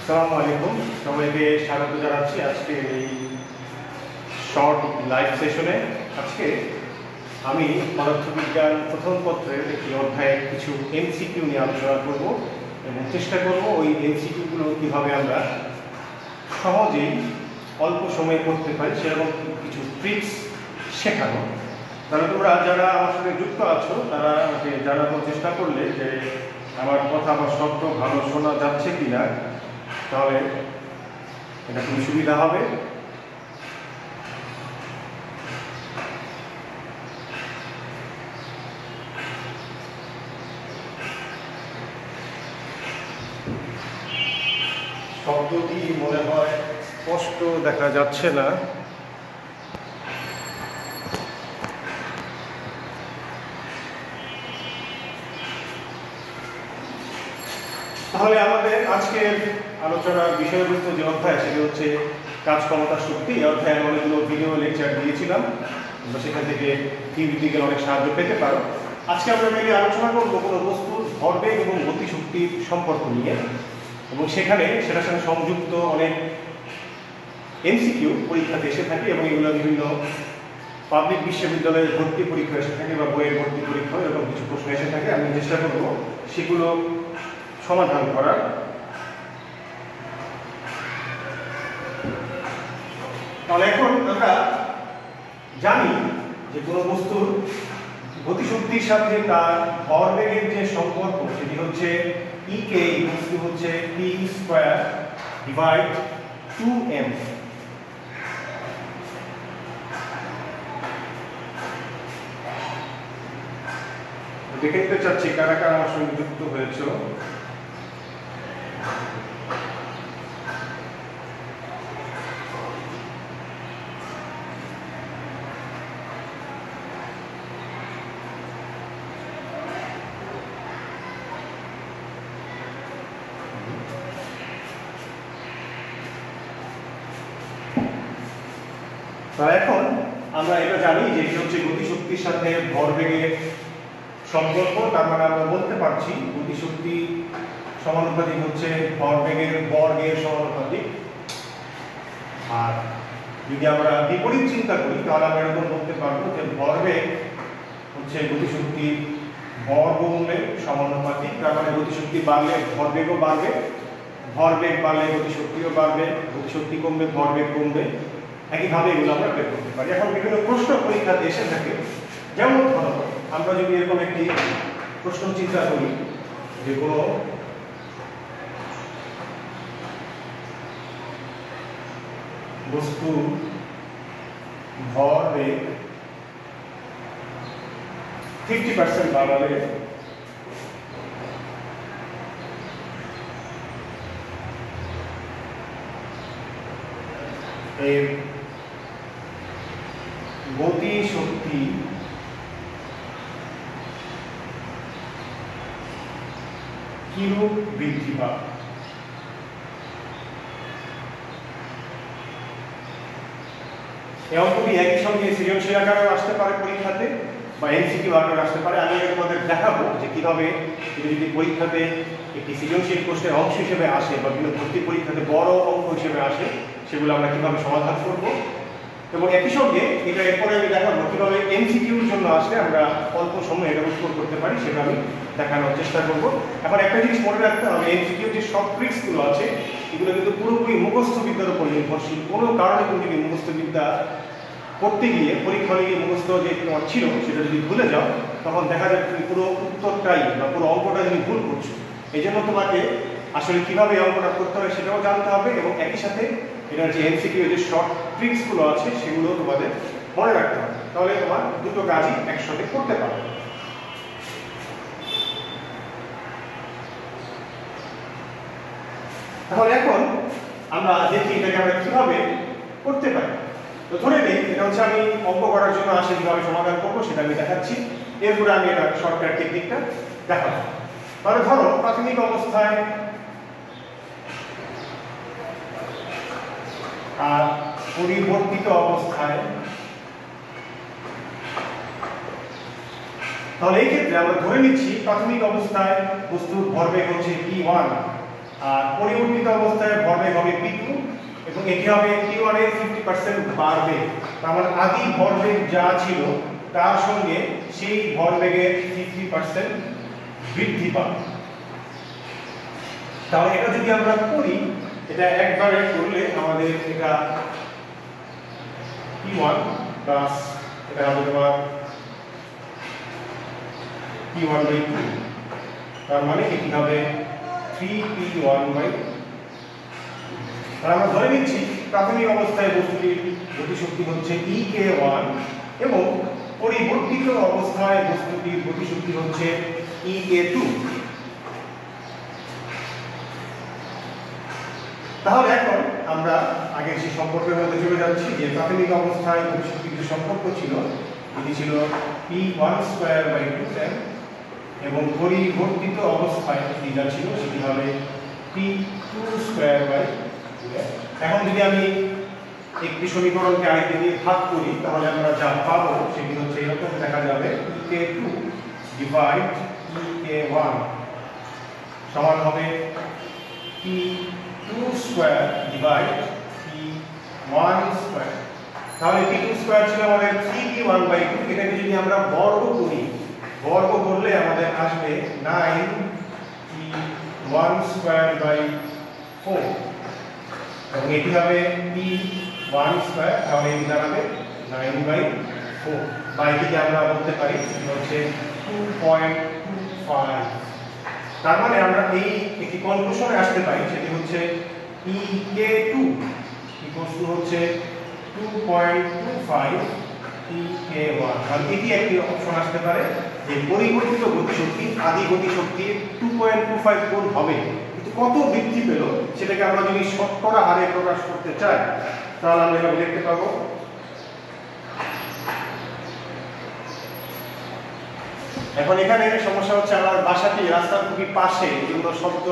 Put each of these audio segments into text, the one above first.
আসসালামু আলাইকুম, সবাইকে স্বাগত জানাচ্ছি আজকে এই শর্ট লাইভ সেশনে। আজকে আমি পদার্থবিজ্ঞান প্রথম পত্রের একটি অধ্যায়ের কিছু এমসিকিউ নিয়ে আলোচনা করব এবং চেষ্টা করব ওই এমসিকিউগুলো কীভাবে আমরা সহজেই অল্প সময়ে করতে পারি সেরকম কিছু ট্রিক্স শেখানো। তাহলে তোমরা যারা আমার সঙ্গে যুক্ত আছো তারা আমাকে জানানোর চেষ্টা করলে যে আমার কথা বা শব্দ ভালো শোনা যাচ্ছে কিনা, তাহলে এটা খুবই সুবিধা হবে। শব্দটি মনে হয় স্পষ্ট দেখা যাচ্ছে না। তাহলে আমাদের আজকের আলোচনার বিষয়বস্তু যে অধ্যায় সেটি হচ্ছে কাজ ক্ষমতা শক্তি। এই অধ্যায়ে আমি অনেকগুলো ভিডিও লেকচার দিয়েছিলাম, তোমরা সেখান থেকে থিওরিটিক্যাল অনেক সাহায্য পেতে পারো। আজকে আমরা মেনলি আলোচনা করবো কোনো বস্তুর ভরবেগ এবং গতিশক্তির সম্পর্ক নিয়ে, এবং সেখানে সেটার সঙ্গে সংযুক্ত অনেক এমসিকিউ পরীক্ষাতে এসে থাকে এবং এগুলো বিভিন্ন পাবলিক বিশ্ববিদ্যালয়ের ভর্তি পরীক্ষা এসে থাকে বা বইয়ের ভর্তি পরীক্ষা এরকম কিছু প্রশ্ন এসে থাকে। আমি চেষ্টা করবো সেগুলো সমাধান করার। তাহলে এখন আমরা জানি যে কোনো বস্তুর গতিশক্তির সাথে তার ভরবেগের যে সম্পর্ক সেটি হচ্ছে ইকে বস্তু হচ্ছে পি স্কয়ার ডিভাইড 2m। দেখে নিতে চাচ্ছি কারা কারা আমার সঙ্গে যুক্ত হয়েছে। এখন আমরা এটা জানি যে এটি হচ্ছে গতিশক্তির সাথে ভরবেগের সম্পর্ক। তার মানে আমরা বলতে পারছি গতিশক্তি সমানুপাতিক হচ্ছে ভরবেগের বর্গের সমানুপাতিক। আর যদি আমরা বিপরীত চিন্তা করি তাহলে আমরা এরকম বলতে পারবো যে ভরবেগ হচ্ছে গতিশক্তির বর্গমূলের সমানুপাতিক। তার মানে গতিশক্তি বাড়লে ভরবেগও বাড়বে, ভরবেগ বাড়লে গতিশক্তিও বাড়বে, গতিশক্তি কমবে ভরবেগ কমবে। একইভাবে এগুলো আমরা বের করতে পারি। এখন বিভিন্ন প্রশ্ন পরীক্ষাতে এসে থাকে, যেমন ধরো আমরা যদি এরকম একটি প্রশ্ন চিন্তা করি যে কোনো বস্তু ভরবেগ 50% বাড়ালে এর গতি শক্তি কিরূপ বৃদ্ধি পাবে। এই অঙ্কটি একই সঙ্গে সৃজনশীল আকারে আসতে পারে পরীক্ষাতে বা এমসিকিউ আকারে আসতে পারে। আমি তোমাদের দেখাবো যে কিভাবে এটা যদি পরীক্ষাতে একটি সৃজনশীল প্রশ্নের অংশ হিসেবে আসে বা বিভিন্ন ভর্তি পরীক্ষাতে বড় অঙ্ক হিসেবে আসে সেগুলো আমরা কিভাবে সমাধান করব। এবং একই সঙ্গে এটা এরপরে আমি দেখাবো কিভাবে এমসিকিউর জন্য আসলে আমরা অল্প সময়ে এটা উত্তর করতে পারি, সেটা আমি দেখানোর চেষ্টা করব। এখন একটা জিনিস মনে রাখতে হবে, এমসিকিউ যে সব ট্রিক্সগুলো আছে এগুলো কিন্তু পুরোপুরি মুখস্থ বিদ্যার উপর নির্ভরশীল। কোনো কারণে তুমি যদি মুখস্থ বিদ্যা করতে গিয়ে পরীক্ষা গিয়ে মুখস্থ যে তোমার ছিল সেটা যদি ভুলে যাও তখন দেখা যায় তুমি পুরো উত্তরটাই বা পুরো অঙ্কটা তুমি ভুল করছো। এই জন্য তোমাকে আসলে কিভাবে অঙ্কটা করতে হয় সেটাও জানতে হবে এবং একই সাথে এটার যে এমসিকিউ যে শর্ট ট্রিক্সগুলো আছে সেগুলো তোমাদের মনে রাখতে হবে, তাহলে তোমার দুটো কাজই একসাথে করতে পারবে। তাহলে এখন আমরা দেখি এটাকে আমরা কিভাবে করতে পারি। তো ধরে নিই এটা হচ্ছে আমি অঙ্ক করার জন্য আসে কিভাবে সমাধান করবো সেটা আমি দেখাচ্ছি, এরপরে আমি এটা শর্টকাট টেকনিকটা দেখাবো। তাহলে ধরো প্রাথমিক অবস্থায় আর পরিবর্তিত অবস্থায়, তাহলে এই ক্ষেত্রে আমরা ধরে নিচ্ছি প্রাথমিক অবস্থায় বস্তুর ভরবেগ হচ্ছে p1 আর পরিবর্তিত অবস্থায় ভরবেগ হবে p2 এবং এটি হবে q1 এর 50% বাড়বে। তার মানে আদি ভরবেগ যা ছিল তার সঙ্গে সেই ভরবেগের 50% বৃদ্ধি পাবে। তাহলে এটা যদি আমরা করি, এটা একবারে করলে আমাদের এটা p1 প্লাস এটা হবে তোমার p1/2, তার মানে এটি হবে 3p1/2। আমরা ধরে নিচ্ছি প্রাথমিক অবস্থায় বস্তুটির গতিশক্তি হচ্ছে ek1 এবং পরিবর্তিত অবস্থায় বস্তুটির গতিশক্তি হচ্ছে ek2। তাহলে এখন আমরা আগের সেই সম্পর্কের মধ্যে চলে যাচ্ছি যে প্রাথমিক অবস্থায় গতিশক্তির যে সম্পর্ক ছিল এটি ছিল p1/2 এবং পরিবর্তিত অবস্থায় এটি যা ছিল সেটি হবে p2/2। এখন যদি আমি একটি সমীকরণকে আরেকটি দিয়ে ভাগ করি তাহলে আমরা যা পাবো সেটি হচ্ছে এরকম দেখা যাবে ek2 ডিভাইড ek1 সমান হবে p2² ডিভাইড p1²। তাহলে p2² ছিল আমাদের 3p1/2, এটাকে যদি আমরা বর্গ করি, বর্গ করলে আমাদের আসবে 9p1²/4 এবং এটি হবে p1², তাহলে এটি দাঁড়াবে 9/4 বা এটিকে আমরা বলতে পারি হচ্ছে 2.25। তার মানে আমরা এই একটি কনক্লুশনে আসতে পারি, সেটি হচ্ছে ek2 হচ্ছে 2.25 ek1। আর এটি একটি অপশন আসতে পারে যে পরিবর্তিত গতিশক্তি আদি গতিশক্তির 2.25 গুণ হবে, কিন্তু কত বৃদ্ধি পেল সেটাকে আমরা যদি শতকরা হারে প্রকাশ করতে চাই তাহলে আমরা এভাবে দেখতে পাবো। এখন এখানে সমস্যা হচ্ছে আমার বাসাটি রাস্তার খুবই পাশে, এগুলো শব্দ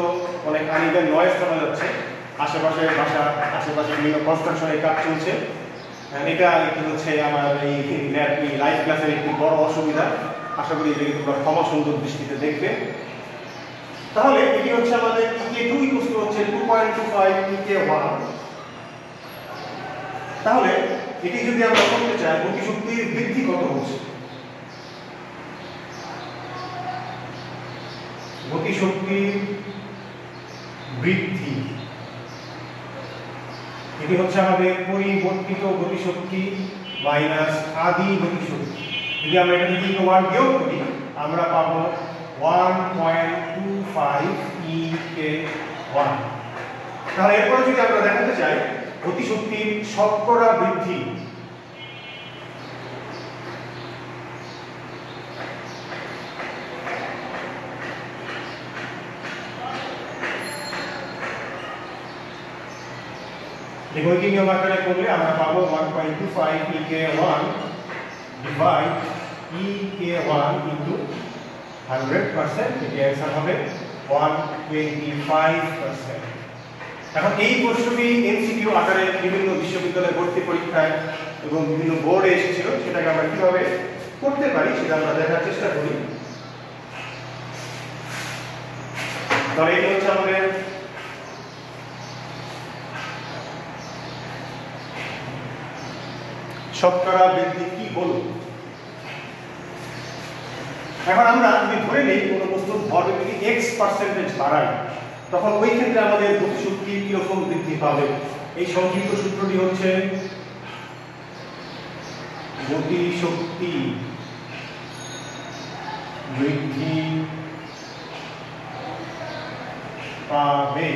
অনেক আনিদের নয়েজ শোনা যাচ্ছে, আশেপাশে বিভিন্ন কনস্ট্রাকশনের কাজ চলছে। এটা একটি হচ্ছে আমার এই লাইভ ক্লাসের একটি বড় অসুবিধা। আশা করি এটাকে তোমরা ক্ষমা সুন্দর দৃষ্টিতে দেখবে। তাহলে এটি হচ্ছে আমাদের ek2 হচ্ছে 2.25 ek1। তাহলে এটি যদি আমরা করতে চাই গতিশক্তির বৃদ্ধি কত হচ্ছে, গতিশক্তির বৃদ্ধি এটি হচ্ছে আমাদের পরিবর্তিত গতিশক্তি মাইনাস আদি গতিশক্তি। যদি আমরা এটা থেকে ek1 বিয়োগ করি আমরা পাবো 1.25 ek1। তাহলে এরপরে যদি আমরা দেখাতে চাই গতিশক্তির শতকরা বৃদ্ধি, একই নিয়ম আকারে করলে আমরা পাবো 1.25 ek1 ডিভাইড ek1 ইনটু 100%, এটি অ্যান্সার হবে 125%। এখন এই প্রশ্নটি এমসিকিউ আকারে বিভিন্ন বিশ্ববিদ্যালয়ে ভর্তি পরীক্ষায় এবং বিভিন্ন বোর্ডে এসেছিল, সেটাকে আমরা কিভাবে করতে পারি সেটা আমরা দেখার চেষ্টা করি। তাহলে এই হচ্ছে আমাদের শতকরা বৃদ্ধি কি হলো। এখন আমরা যদি ধরে নেই কোনো বস্তুর ভরবেগ যদি x% বাড়াই তখন ওই ক্ষেত্রে আমাদের গতিশক্তি কিরকম বৃদ্ধি পাবে। এই সংক্ষিপ্ত সূত্রটি হচ্ছে গতিশক্তি বৃদ্ধি পাবে,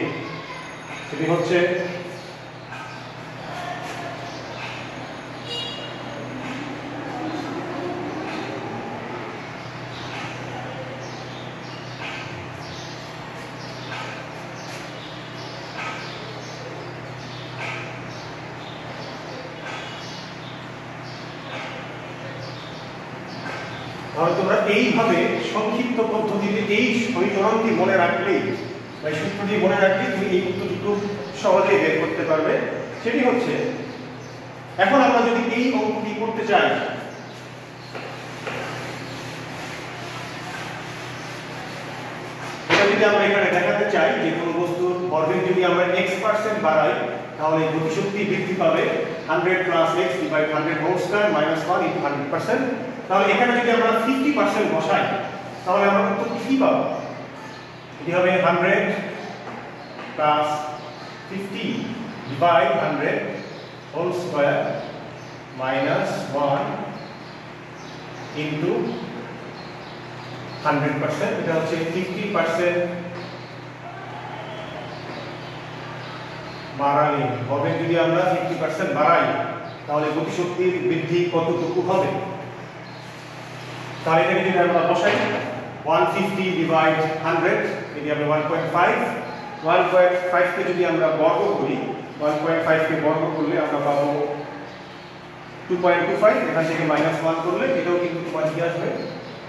সেটি হচ্ছে তোমরা এইভাবে সংক্ষিপ্ত পদ্ধতিতে এই সমীকরণটি মনে রাখলেই বা সূত্রটি মনে রাখলেই তুমি এই উত্তরটি খুব সহজেই বের করতে পারবে। সেটি হচ্ছে এখন আমরা যদি এই অঙ্কটি করতে চাই, এটা যদি আমরা এখানে দেখাতে চাই যে কোনো বস্তুর ভরবেগ যদি আমরা x% বাড়াই তাহলে গতিশক্তি বৃদ্ধি পাবে 100 plus x divide 100 whole square minus 1 into 100%। তাহলে এখানে যদি আমরা 50% বসাই তাহলে আমরা উত্তর কি পাবো? এটি হবে 100 plus 50 divide 100 whole square minus 1 into 100%। এটা হচ্ছে 50% বাড়ালে ভরবেগ যদি আমরা 50% বাড়াই তাহলে গতিশক্তির বৃদ্ধি কতটুকু হবে? তাহলে এটাকে যদি আমরা বসাই 150 ডিভাইড 100 এটি হবে 1.5। 1.5 কে যদি আমরা বর্গ করি 1.5 কে বর্গ করলে আমরা পাবো 2.25। এখান থেকে -1 করলে এটাও কিন্তু তোমার কি আসবে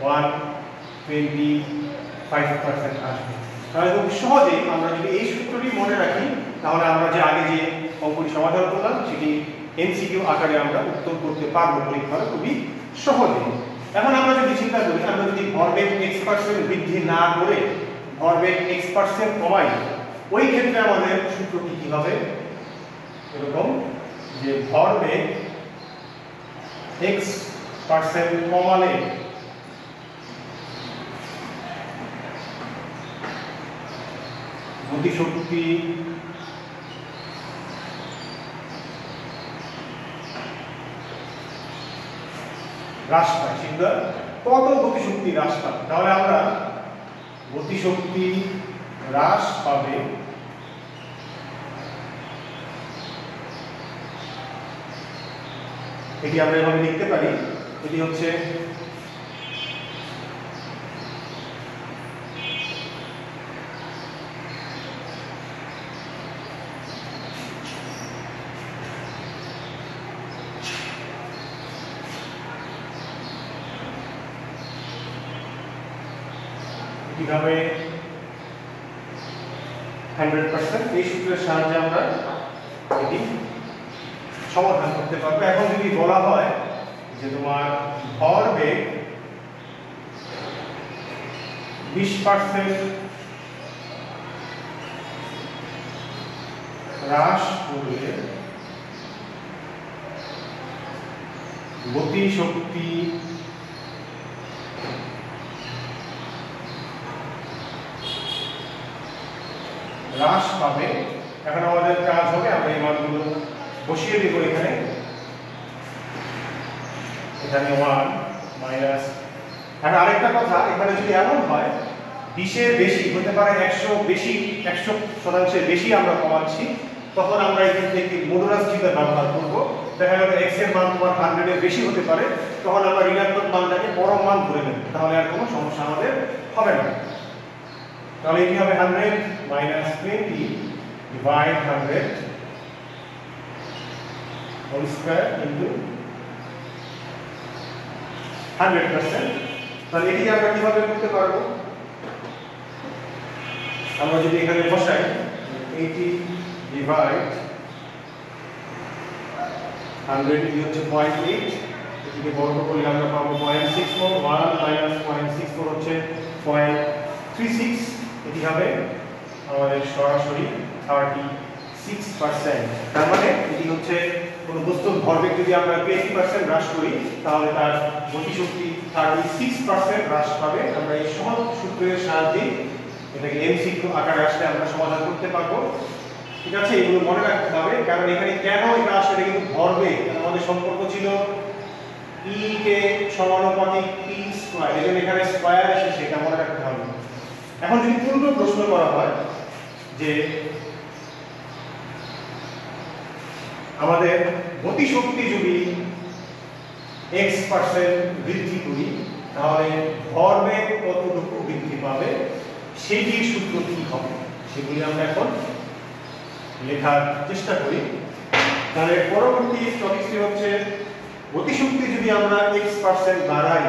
125% আসবে। তাহলে খুব সহজেই আমরা যদি এই সূত্রটি মনে রাখি তাহলে আমরা যে আগে যে অঙ্কটি সমাধান করলাম সেটি এমসিকিউ আকারে আমরা উত্তর করতে পারবো পরীক্ষায় খুবই সহজে। এখন আমরা যদি চিন্তা করি আমরা যদি ভরবেগ x% বৃদ্ধি না করে ভরবেগ x% কমাই ওই ক্ষেত্রে আমাদের সূত্রটি কি হবে? এরকম যে ভরবেগ x% কমালে গতিশক্তি হ্রাস পায়। সেটা কত গতিশক্তি হ্রাস পাবে? তাহলে আমরা গতিশক্তি হ্রাস পাবে এটি আমরা এভাবে লিখতে পারি। এটি হচ্ছে কিভাবে 100% এই সূত্রের সাহায্যে আমরা এটি সমাধান করতে পারবো। এখন যদি বলা হয় যে তোমার ভরবেগ 20% হ্রাস করলে গতিশক্তি হ্রাস পাবে। এখন আমাদের কাজ হবে আমরা এই মানগুলো বসিয়ে দেব এখানে 1 মাইনাস। এখন আরেকটা কথা, এখানে যদি এমন হয় 20-এর বেশি হতে পারে 100% বেশি আমরা কমাচ্ছি, তখন আমরা এখান থেকে মডুলাস চিহ্ন ব্যবহার করব। দেখা গেল x এর মান তোমার 100-এর বেশি হতে পারে, তখন আমরা ঋণাত্মক মানটাকে বড় মান ধরে নেব, তাহলে আর কোনো সমস্যা আমাদের হবে না। তাহলে এটি হবে 100 minus 20 divide 100 whole square into 100%। তাহলে এটি আমরা কিভাবে করতে পারবো? আমরা যদি এখানে বসাই 80 ডিভাইড 100 এটি হচ্ছে 0.8, এটিকে বর্গ করলে আমরা পাবো 0.64। 1 মাইনাস 0.64 হচ্ছে 0.36। এটি হবে আমাদের সরাসরি 36%। তার মানে এটি হচ্ছে কোন বস্তুর ভরবেগ যদি আমরা 20% হ্রাস করি তাহলে তার গতিশক্তি 36% হ্রাস পাবে। আমরা এই সহজ সূত্রের সাহায্যে এটাকে এমসিকিউ আকারে আসলে আমরা সমাধান করতে পারবো। ঠিক আছে, এগুলো মনে রাখতে হবে, কারণ এখানে কেন এটা আসলে এটা কিন্তু ভরবেগ, আমাদের সম্পর্ক ছিল E কে সমানুপাতিক P স্কয়ার, এজন্য এখানে স্কয়ার এসেছে, সেটা মনে রাখতে হবে। এখন যদি পূর্ণ প্রশ্ন করা হয় যে আমাদের গতিশক্তি যদি x% বৃদ্ধি করি তাহলে ভরবেগ কতটুকু বৃদ্ধি পাবে, সেটির সূত্র কি হবে সেগুলি আমরা এখন লেখার চেষ্টা করি। তাহলে পরবর্তী টপিকটি হচ্ছে গতিশক্তি যদি আমরা x% বাড়াই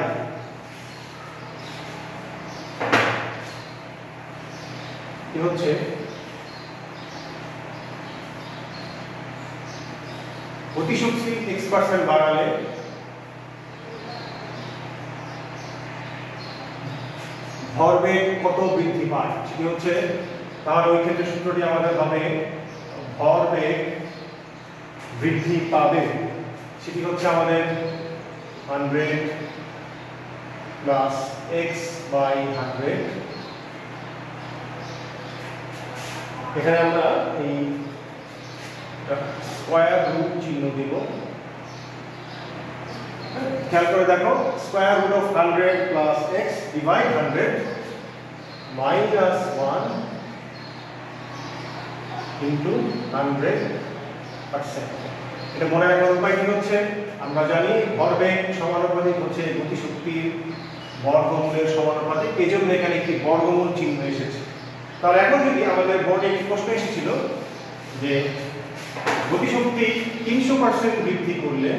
কি হচ্ছে গতিশক্তি x% বাড়ালে ভরবেগ কত বৃদ্ধি পায়, সেটি হচ্ছে তাহলে ওই ক্ষেত্রে সূত্রটি আমাদের হবে ভরবেগ বৃদ্ধি পাবে, সেটি হচ্ছে আমাদের 100 প্লাস x বাই 100। এখানে আমরা এই স্কয়ার রুট চিহ্ন দিব। খেয়াল করে দেখো, square root of 100 plus x divide 100 minus 1 into 100%। এটা মনে রাখার উপায় কি হচ্ছে, আমরা জানি ভরবেগ সমানুপাতিক হচ্ছে গতিশক্তির বর্গমূলের সমানুপাতিক, এই জন্য এখানে একটি বর্গমূল চিহ্ন এসেছে। তাহলে এখন যদি আমাদের বোর্ডে একটি প্রশ্ন এসেছিল যে গতিশক্তি 300% বৃদ্ধি করলে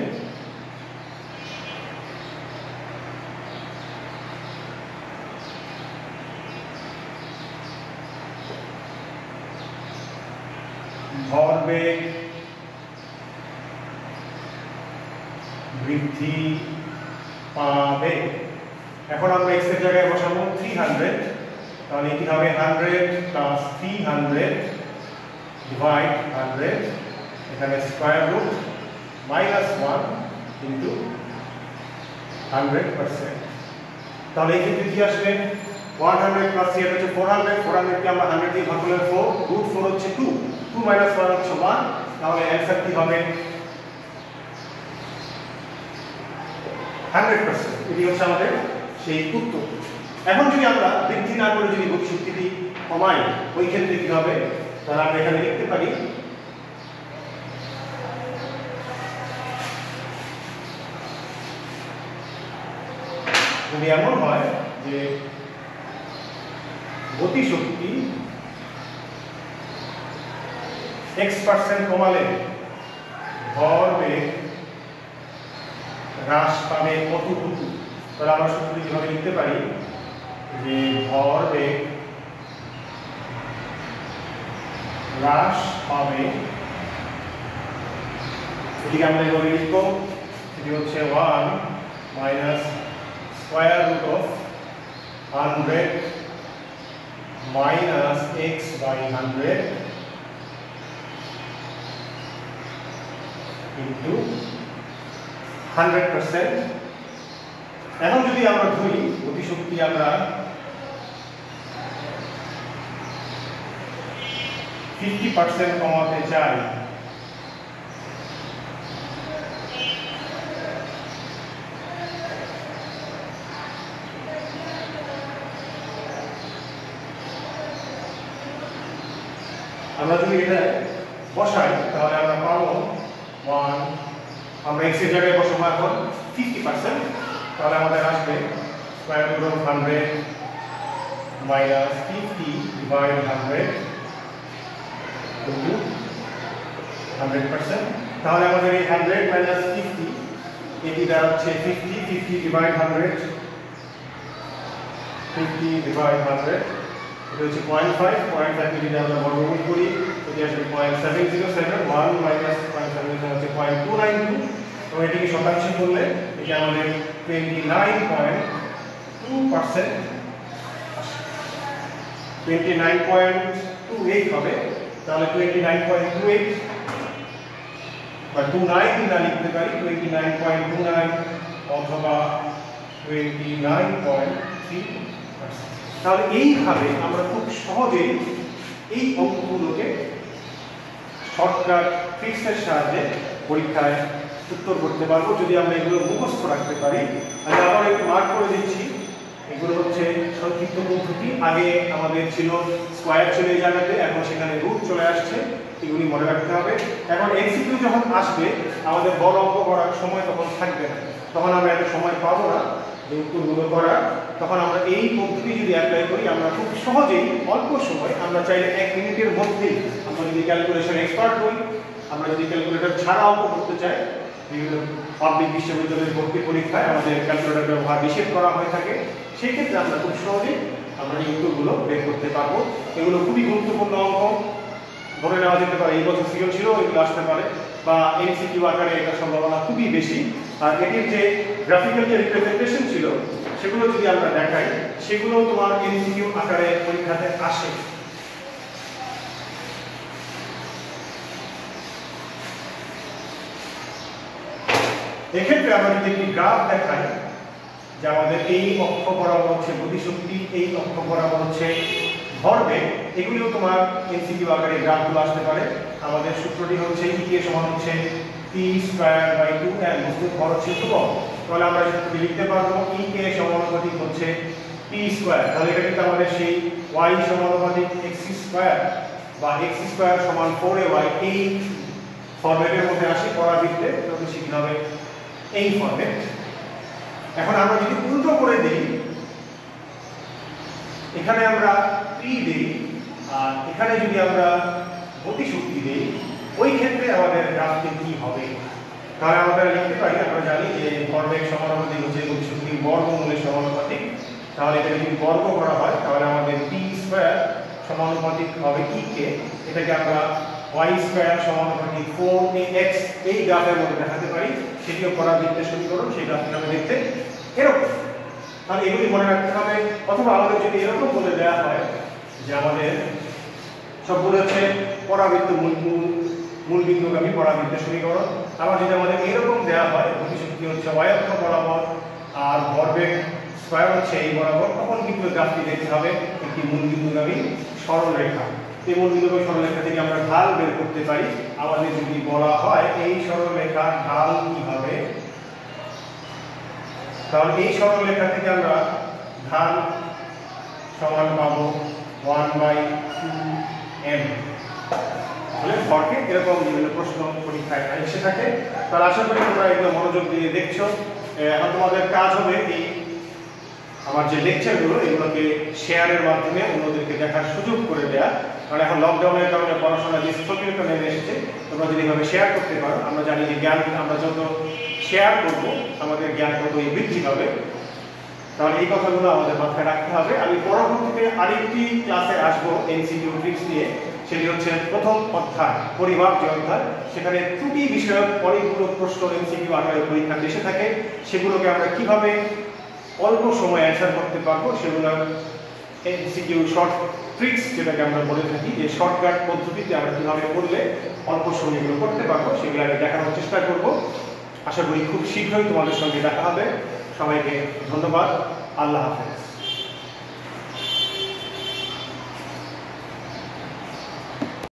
ভরবেগ বৃদ্ধি পাবে। এখন আমরা x এর জায়গায় বসাবো 300, তাহলে কি হবে 100 প্লাস 300 ডিভাইড 100, এখানে স্কয়ার রুট মাইনাস 1 ইন্টু 100%। তাহলে এই ক্ষেত্রে কি আসবে, 100 প্লাস 3 হচ্ছে 400, 400 কে আমরা 100 দিয়ে ভাগ করলে 4, রুট 4 হচ্ছে 2, 2 মাইনাস 1 হচ্ছে 1, তাহলে অ্যানসার কি হবে 100%। এটি হচ্ছে আমাদের সেই উত্তর। এখন যদি আমরা বৃদ্ধি না করে যদি গতিশক্তিটি কমাই, ওই ক্ষেত্রে কি হবে, তাহলে আমরা এখানে লিখতে পারি যদি এমন হয় যে গতিশক্তি x% কমালে ভরবেগ হ্রাস পাবে কতটুকু, তাহলে আমরা সূত্রটি কিভাবে লিখতে পারি যে ভরবেগ হ্রাস পাবে, এটিকে আমরা এভাবে লিখব, সেটি হচ্ছে 1 minus square root of 100 minus x by 100 into 100%। এখন যদি আমরা ধরি গতিশক্তি আমরা 50% কমাতে চাই, আমরা যদি এটা বসাই তাহলে আমরা পাবো 1, আমরা x এর জায়গায় বসাবো এখন 50%, তাহলে আমাদের আসবে square root of 100 minus 50 divide 100 into 100%। তাহলে আমাদের এই 100 মাইনাস 50 এটি দাঁড়াচ্ছে 50 ডিভাইড 100, 50 ডিভাইড 100 এটা হচ্ছে 0.5 কে যদি আমরা বর্গমূল করি এটি আসবে 0.707, 1 মাইনাস 0.707 হচ্ছে 0.292, এবং এটিকে শতাংশে করলে এটি আমাদের 29.2%, 29.28 হবে। তাহলে 29.28 বা 29 না লিখতে পারি 29.29 অথবা 29.3%। তাহলে এইভাবে আমরা খুব সহজেই এই অঙ্কগুলোকে শর্টকাট ট্রিক্সের সাহায্যে পরীক্ষায় উত্তর করতে পারবো যদি আমরা এগুলো মুখস্থ রাখতে পারি। আমি আবার একটু মার্ক করে দিচ্ছি, এগুলো হচ্ছে সংক্ষিপ্ত পদ্ধতি। আগে আমাদের ছিল স্কয়ার ছিল এই জায়গাতে, এখন সেখানে রুট চলে আসছে, এগুলি মনে রাখতে হবে। এখন এমসিকিউ যখন আসবে আমাদের বড় অঙ্ক করার সময় তখন থাকবে না, তখন আমরা এত সময় পাবো না যে উত্তরগুলো করার। তখন আমরা এই পদ্ধতি যদি অ্যাপ্লাই করি আমরা খুব সহজেই অল্প সময়, আমরা চাইলে 1 মিনিটের মধ্যেই, আমরা যদি ক্যালকুলেশন এক্সপার্ট হই, আমরা যদি ক্যালকুলেটর ছাড়া অঙ্ক করতে চাই, বিভিন্ন পাবলিক বিশ্ববিদ্যালয়ের ভর্তি পরীক্ষায় আমাদের ক্যালকুলেটর ব্যবহার নিষেধ করা হয়ে থাকে, সেই ক্ষেত্রে আমরা খুব সহজেই আমরা এই উত্তরগুলো বের করতে পারবো। এগুলো খুবই গুরুত্বপূর্ণ অঙ্ক, ধরে নেওয়া যেতে পারে এই বছর সিজন ছিল এগুলো আসতে পারে, বা এমসিকিউ আকারে এটার সম্ভাবনা খুবই বেশি। আর এটির যে গ্রাফিক্যাল যে রিপ্রেজেন্টেশন ছিল সেগুলো যদি আমরা দেখাই, সেগুলো তোমার এমসিকিউ আকারে পরীক্ষাতে আসে। এক্ষেত্রে আমরা যদি একটি গ্রাফ দেখাই যে আমাদের এই অক্ষ বরাবর হচ্ছে গতিশক্তি, এই অক্ষ বরাবর হচ্ছে ভরবেগ, এগুলিও তোমার এমসিকিউ আকারে গ্রাফগুলো আসতে পারে। আমাদের সূত্রটি হচ্ছে ইকে সমান হচ্ছে p²/2m, বস্তুর ভর হচ্ছে ধ্রুবক। তাহলে আমরা সূত্রটি লিখতে পারবো ইকে সমানুপাতিক হচ্ছে p²। তাহলে এটা কিন্তু আমাদের সেই y সমানুপাতিক x² বা x² সমান 4ay এই ফরম্যাটের মধ্যে আসে পরাবৃত্তে, তখন সেটি হবে এই ফরম্যাট। এখন আমরা যদি উল্টো করে দিই, এখানে আমরা p দিই আর এখানে যদি আমরা গতিশক্তি দিই, ওই ক্ষেত্রে আমাদের গ্রাফটি কি হবে? তাহলে আমরা লিখতে পারি, আমরা জানি যে ভরবেগ সমানুপাতিক হচ্ছে গতিশক্তির বর্গমূলের সমানুপাতিক। তাহলে এটা যদি বর্গ করা হয় তাহলে আমাদের p² সমানুপাতিক হবে কে, এটাকে আমরা y² সমানুপাতিক 4ax এই গ্রাফের মধ্যে দেখাতে পারি। সেটিও পরাবৃত্তের সমীকরণ, সেই গ্রাফটি আমরা দেখতে এরকম। তাহলে এগুলি মনে রাখতে হবে। অথবা আমাদের যদি এরকম বলে দেওয়া হয় যে আমাদের সবগুলো হচ্ছে পরাবৃত্ত মূলবিন্দুগামী পরাবৃত্তের সমীকরণ। আবার যদি আমাদের এরকম দেওয়া হয় গতিশক্তি হচ্ছে y অক্ষ বরাবর আর ভরবেগ স্কয়ার হচ্ছে এই বরাবর, তখন কিন্তু গ্রাফটি দেখতে হবে একটি মূলবিন্দুগামী সরলরেখা। এই মূলবিন্দুগামী সরলরেখা থেকে আমরা ঢাল বের করতে পারি। আমাদের যদি বলা হয় এই সরলরেখার ঢাল কি হবে, তাহলে এই সরলরেখা থেকে আমরা ঢাল সমান পাবো 1/2m। তাহলে ভরকে এরকম বিভিন্ন প্রশ্ন পরীক্ষায় এসে থাকে। তাহলে আশা করি তোমরা এগুলো মনোযোগ দিয়ে দেখছো। এখন তোমাদের কাজ হবে এই আমার যে লেকচারগুলো এগুলোকে শেয়ারের মাধ্যমে অন্যদেরকে দেখার সুযোগ করে দেয়া। কারণ এখন লকডাউনের কারণে পড়াশোনা যে স্থগিত নেমে এসেছে, তোমরা যদি এভাবে শেয়ার করতে পারো, আমরা জানি যে জ্ঞান আমরা যত শেয়ার করবো আমাদের জ্ঞান ততই বৃদ্ধি পাবে। তাহলে এই কথাগুলো আমাদের মাথায় রাখতে হবে। আমি পরবর্তীতে আরেকটি ক্লাসে আসবো এমসিকিউ ট্রিক্স নিয়ে, সেটি হচ্ছে প্রথম অধ্যায় পরিমাপ যে অধ্যায়, সেখানে ত্রুটি বিষয়ক অনেকগুলো প্রশ্ন এমসিকিউ আকারে পরীক্ষাতে এসে থাকে। সেগুলোকে আমরা কিভাবে অল্প সময় অ্যান্সার করতে পারবো, সেগুলো এমসিকিউ শর্ট ট্রিক্স যেটাকে আমরা বলে থাকি, যে শর্টকাট পদ্ধতিতে আমরা কিভাবে করলে অল্প সময় এগুলো করতে পারবো, সেগুলো আমি দেখানোর চেষ্টা করব। আশা করি খুব শীঘ্রই তোমাদের সঙ্গে দেখা হবে। সবাইকে ধন্যবাদ। আল্লাহ হাফেজ।